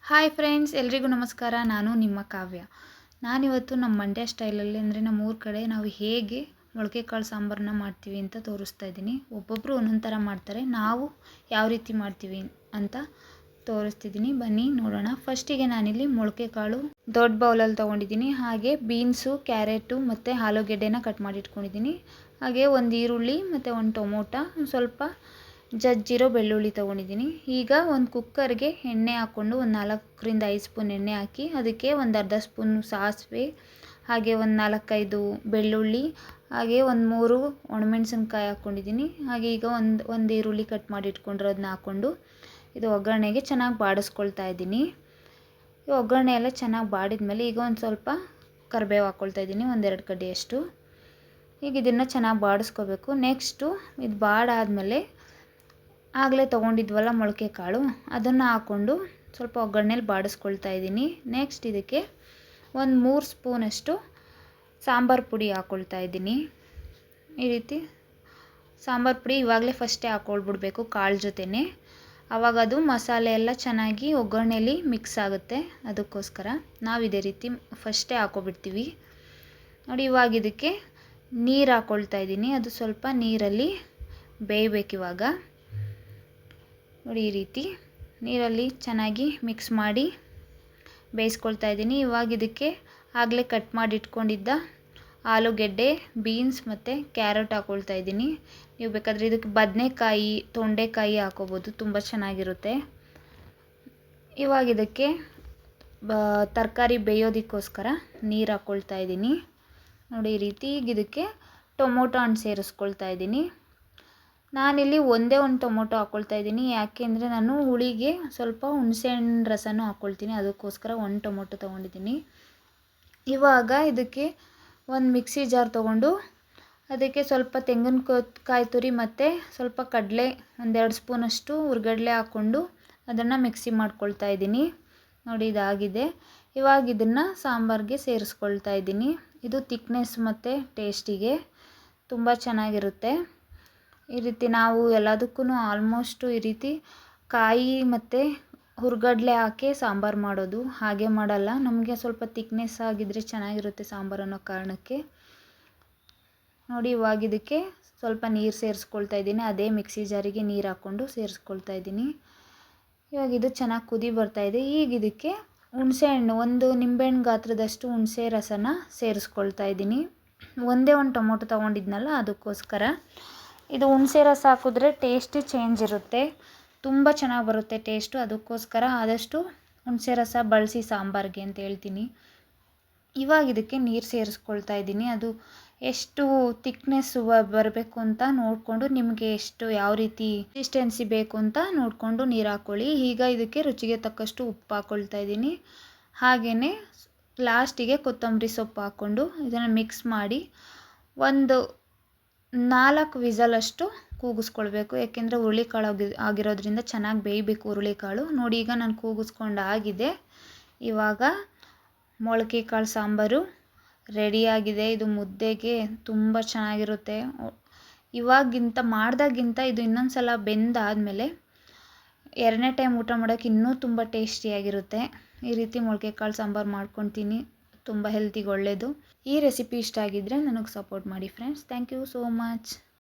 Hi friends, ಎಲ್ರಿಗೂ ನಮಸ್ಕಾರ. ನಾನು ನಿಮ್ಮ ಕಾವ್ಯ. ನಾನಿವತ್ತು ನಮ್ಮ ಮಂಡ್ಯ ಸ್ಟೈಲಲ್ಲಿ ಅಂದರೆ ನಮ್ಮ ಊರ ಕಡೆ ನಾವು ಹೇಗೆ ಮೊಳಕೆ ಕಾಳು ಸಾಂಬಾರನ್ನ ಮಾಡ್ತೀವಿ ಅಂತ ತೋರಿಸ್ತಾ ಇದ್ದೀನಿ. ಒಬ್ಬೊಬ್ಬರು ಒಂದೊಂದು ಥರ ಮಾಡ್ತಾರೆ. ನಾವು ಯಾವ ರೀತಿ ಮಾಡ್ತೀವಿ ಅಂತ ತೋರಿಸ್ತಿದ್ದೀನಿ, ಬನ್ನಿ ನೋಡೋಣ. ಫಸ್ಟಿಗೆ ನಾನಿಲ್ಲಿ ಮೊಳಕೆ ಕಾಳು ದೊಡ್ಡ ಬೌಲಲ್ಲಿ ತೊಗೊಂಡಿದ್ದೀನಿ. ಹಾಗೆ ಬೀನ್ಸು, ಕ್ಯಾರೆಟು ಮತ್ತು ಆಲೂಗೆಡ್ಡೆನ ಕಟ್ ಮಾಡಿ ಇಟ್ಕೊಂಡಿದ್ದೀನಿ. ಹಾಗೆ ಒಂದು ಈರುಳ್ಳಿ ಮತ್ತು ಒಂದು ಟೊಮೊಟೊ, ಸ್ವಲ್ಪ ಜಜ್ಜಿರೋ ಬೆಳ್ಳುಳ್ಳಿ ತೊಗೊಂಡಿದ್ದೀನಿ. ಈಗ ಒಂದು ಕುಕ್ಕರ್ಗೆ ಎಣ್ಣೆ ಹಾಕ್ಕೊಂಡು ಒಂದು 4-5 ಸ್ಪೂನ್ ಎಣ್ಣೆ ಹಾಕಿ ಅದಕ್ಕೆ ಒಂದು ಅರ್ಧ ಸ್ಪೂನ್ ಸಾಸಿವೆ, ಹಾಗೆ ಒಂದು 4-5 ಬೆಳ್ಳುಳ್ಳಿ, ಹಾಗೆ ಒಂದು 3 ಒಣಮೆಣಸಿನ್ಕಾಯಿ ಹಾಕ್ಕೊಂಡಿದ್ದೀನಿ. ಹಾಗೆ ಈಗ ಒಂದು ಈರುಳ್ಳಿ ಕಟ್ ಮಾಡಿ ಇಟ್ಕೊಂಡಿರೋದನ್ನ ಹಾಕ್ಕೊಂಡು ಇದು ಒಗ್ಗರಣೆಗೆ ಚೆನ್ನಾಗಿ ಬಾಡಿಸ್ಕೊಳ್ತಾ ಇದ್ದೀನಿ. ಈ ಒಗ್ಗರಣೆ ಎಲ್ಲ ಚೆನ್ನಾಗಿ ಬಾಡಿದ್ಮೇಲೆ ಈಗ ಒಂದು ಸ್ವಲ್ಪ ಕರಿಬೇವು ಹಾಕ್ಕೊಳ್ತಾ ಇದ್ದೀನಿ, 1-2 ಕಡ್ಡಿಯಷ್ಟು. ಈಗ ಇದನ್ನು ಚೆನ್ನಾಗಿ ಬಾಡಿಸ್ಕೋಬೇಕು. ನೆಕ್ಸ್ಟು ಇದು ಬಾಡಾದಮೇಲೆ ಆಗಲೇ ತೊಗೊಂಡಿದ್ವಲ್ಲ ಮೊಳಕೆ ಕಾಳು, ಅದನ್ನು ಹಾಕ್ಕೊಂಡು ಸ್ವಲ್ಪ ಒಗ್ಗರಣೆಲಿ ಬಾಡಿಸ್ಕೊಳ್ತಾ ಇದ್ದೀನಿ. ನೆಕ್ಸ್ಟ್ ಇದಕ್ಕೆ ಒಂದು 3 ಸ್ಪೂನಷ್ಟು ಸಾಂಬಾರು ಪುಡಿ ಹಾಕ್ಕೊಳ್ತಾ ಇದ್ದೀನಿ. ಈ ರೀತಿ ಸಾಂಬಾರು ಪುಡಿ ಇವಾಗಲೇ ಫಸ್ಟೇ ಹಾಕ್ಕೊಳ್ಬಿಡ್ಬೇಕು ಕಾಳು ಜೊತೆನೇ, ಆವಾಗ ಅದು ಮಸಾಲೆ ಎಲ್ಲ ಚೆನ್ನಾಗಿ ಒಗ್ಗರಣೆಲಿ ಮಿಕ್ಸ್ ಆಗುತ್ತೆ. ಅದಕ್ಕೋಸ್ಕರ ನಾವು ಇದೇ ರೀತಿ ಫಸ್ಟೇ ಹಾಕ್ಕೊಬಿಡ್ತೀವಿ ನೋಡಿ. ಇವಾಗ ಇದಕ್ಕೆ ನೀರು ಹಾಕ್ಕೊಳ್ತಾ ಇದ್ದೀನಿ. ಅದು ಸ್ವಲ್ಪ ನೀರಲ್ಲಿ ಬೇಯಬೇಕಿವಾಗ ನೋಡಿ. ಈ ರೀತಿ ನೀರಲ್ಲಿ ಚೆನ್ನಾಗಿ ಮಿಕ್ಸ್ ಮಾಡಿ ಬೇಯಿಸ್ಕೊಳ್ತಾ ಇದ್ದೀನಿ. ಇವಾಗ ಇದಕ್ಕೆ ಆಗಲೇ ಕಟ್ ಮಾಡಿ ಇಟ್ಕೊಂಡಿದ್ದ ಆಲೂಗೆಡ್ಡೆ, ಬೀನ್ಸ್ ಮತ್ತು ಕ್ಯಾರೆಟ್ ಹಾಕ್ಕೊಳ್ತಾ ಇದ್ದೀನಿ. ನೀವು ಬೇಕಾದರೆ ಇದಕ್ಕೆ ಬದನೆಕಾಯಿ, ತೊಂಡೆಕಾಯಿ ಹಾಕೋಬೋದು, ತುಂಬ ಚೆನ್ನಾಗಿರುತ್ತೆ. ಇವಾಗ ಇದಕ್ಕೆ ತರಕಾರಿ ಬೇಯೋದಕ್ಕೋಸ್ಕರ ನೀರು ಹಾಕ್ಕೊಳ್ತಾ ಇದ್ದೀನಿ ನೋಡಿ. ಈ ರೀತಿ ಈಗ ಇದಕ್ಕೆ ಟೊಮೊಟೊ ಹಣ್ಣು ಸೇರಿಸ್ಕೊಳ್ತಾ ಇದ್ದೀನಿ. ನಾನಿಲ್ಲಿ ಒಂದೇ ಒಂದು ಟೊಮೊಟೊ ಹಾಕ್ಕೊಳ್ತಾ ಇದ್ದೀನಿ. ಯಾಕೆಂದರೆ ನಾನು ಹುಳಿಗೆ ಸ್ವಲ್ಪ ಹುಣಸೆಹಣ್ಣು ರಸನೂ ಹಾಕ್ಕೊಳ್ತೀನಿ, ಅದಕ್ಕೋಸ್ಕರ ಒಂದು ಟೊಮೊಟೊ ತೊಗೊಂಡಿದ್ದೀನಿ. ಇವಾಗ ಇದಕ್ಕೆ ಒಂದು ಮಿಕ್ಸಿ ಜಾರ್ ತೊಗೊಂಡು ಅದಕ್ಕೆ ಸ್ವಲ್ಪ ತೆಂಗಿನಕಾಯಿ ತುರಿ ಮತ್ತು ಸ್ವಲ್ಪ ಕಡಲೆ, 1-2 ಸ್ಪೂನಷ್ಟು ಹುರ್ಗಡಲೆ ಹಾಕ್ಕೊಂಡು ಅದನ್ನು ಮಿಕ್ಸಿ ಮಾಡ್ಕೊಳ್ತಾ ಇದ್ದೀನಿ ನೋಡಿ. ಇದಾಗಿದೆ. ಇವಾಗ ಇದನ್ನು ಸಾಂಬಾರಿಗೆ ಸೇರಿಸ್ಕೊಳ್ತಾ ಇದ್ದೀನಿ. ಇದು ತಿಕ್ನೆಸ್ ಮತ್ತು ಟೇಸ್ಟಿಗೆ ತುಂಬ ಚೆನ್ನಾಗಿರುತ್ತೆ. ಈ ರೀತಿ ನಾವು ಎಲ್ಲದಕ್ಕೂ ಆಲ್ಮೋಸ್ಟು ಈ ರೀತಿ ಕಾಯಿ ಮತ್ತು ಹುರ್ಗಡಲೆ ಹಾಕಿ ಸಾಂಬಾರು ಮಾಡೋದು, ಹಾಗೆ ಮಾಡಲ್ಲ. ನಮಗೆ ಸ್ವಲ್ಪ ತಿಕ್ನೆಸ್ ಆಗಿದ್ದರೆ ಚೆನ್ನಾಗಿರುತ್ತೆ ಸಾಂಬಾರು ಅನ್ನೋ ಕಾರಣಕ್ಕೆ ನೋಡಿ. ಇವಾಗ ಇದಕ್ಕೆ ಸ್ವಲ್ಪ ನೀರು ಸೇರಿಸ್ಕೊಳ್ತಾ ಇದ್ದೀನಿ. ಅದೇ ಮಿಕ್ಸಿ ಜಾರಿಗೆ ನೀರು ಹಾಕ್ಕೊಂಡು ಸೇರಿಸ್ಕೊಳ್ತಾ ಇದ್ದೀನಿ. ಇವಾಗ ಇದು ಚೆನ್ನಾಗಿ ಕುದಿ ಬರ್ತಾಯಿದೆ. ಈಗ ಇದಕ್ಕೆ ಹುಣಸೆಹಣ್ಣು, ಒಂದು ನಿಂಬೆಹಣ್ಣು ಗಾತ್ರದಷ್ಟು ಹುಣಸೆ ರಸನ ಸೇರಿಸ್ಕೊಳ್ತಾ ಇದ್ದೀನಿ. ಒಂದೇ ಒಂದು ಟೊಮೊಟೊ ತೊಗೊಂಡಿದ್ನಲ್ಲ, ಅದಕ್ಕೋಸ್ಕರ. ಇದು ಹುಣಸೆ ರಸ ಹಾಕಿದ್ರೆ ಟೇಸ್ಟ್ ಚೇಂಜ್ ಇರುತ್ತೆ, ತುಂಬ ಚೆನ್ನಾಗಿ ಬರುತ್ತೆ ಟೇಸ್ಟು. ಅದಕ್ಕೋಸ್ಕರ ಆದಷ್ಟು ಹುಣಸೆ ರಸ ಬಳಸಿ ಸಾಂಬಾರಿಗೆ ಅಂತ ಹೇಳ್ತೀನಿ. ಇವಾಗ ಇದಕ್ಕೆ ನೀರು ಸೇರಿಸ್ಕೊಳ್ತಾ ಇದ್ದೀನಿ. ಅದು ಎಷ್ಟು ತಿಕ್ನೆಸ್ಸು ಬರಬೇಕು ಅಂತ ನೋಡಿಕೊಂಡು, ನಿಮಗೆ ಎಷ್ಟು ಯಾವ ರೀತಿ ಕನ್ಸಿಸ್ಟೆನ್ಸಿ ಬೇಕು ಅಂತ ನೋಡಿಕೊಂಡು ನೀರು ಹಾಕ್ಕೊಳ್ಳಿ. ಈಗ ಇದಕ್ಕೆ ರುಚಿಗೆ ತಕ್ಕಷ್ಟು ಉಪ್ಪು ಹಾಕ್ಕೊಳ್ತಾ ಇದ್ದೀನಿ. ಹಾಗೆಯೇ ಲಾಸ್ಟಿಗೆ ಕೊತ್ತಂಬರಿ ಸೊಪ್ಪು ಹಾಕ್ಕೊಂಡು ಇದನ್ನು ಮಿಕ್ಸ್ ಮಾಡಿ ಒಂದು 4 ವಿಸಲಷ್ಟು ಕೂಗಿಸ್ಕೊಳ್ಬೇಕು. ಏಕೆಂದರೆ ಹುರುಳಿಕಾಳು ಆಗಿರೋದ್ರಿಂದ ಚೆನ್ನಾಗಿ ಬೇಯಬೇಕು ಹುರುಳಿಕಾಳು ನೋಡಿ. ಈಗ ನಾನು ಕೂಗಿಸ್ಕೊಂಡು ಆಗಿದೆ. ಇವಾಗ ಮೊಳಕೆ ಕಾಳು ಸಾಂಬಾರು ರೆಡಿಯಾಗಿದೆ. ಇದು ಮುದ್ದೆಗೆ ತುಂಬ ಚೆನ್ನಾಗಿರುತ್ತೆ. ಮಾಡಿದಾಗಿಂತ ಇದು ಇನ್ನೊಂದು ಸಲ ಬೆಂದಾದಮೇಲೆ 2ನೇ ಟೈಮ್ ಊಟ ಮಾಡೋಕ್ಕೆ ಇನ್ನೂ ತುಂಬ ಟೇಸ್ಟಿಯಾಗಿರುತ್ತೆ. ಈ ರೀತಿ ಮೊಳಕೆ ಕಾಳು ಸಾಂಬಾರು ಮಾಡ್ಕೊತೀನಿ, ತುಂಬ ಹೆಲ್ತಿಗೆ ಒಳ್ಳೆಯದು. ಈ ರೆಸಿಪಿ ಇಷ್ಟ ಆಗಿದ್ದರೆ ನನಗೆ ಸಪೋರ್ಟ್ ಮಾಡಿ friends. Thank you so much.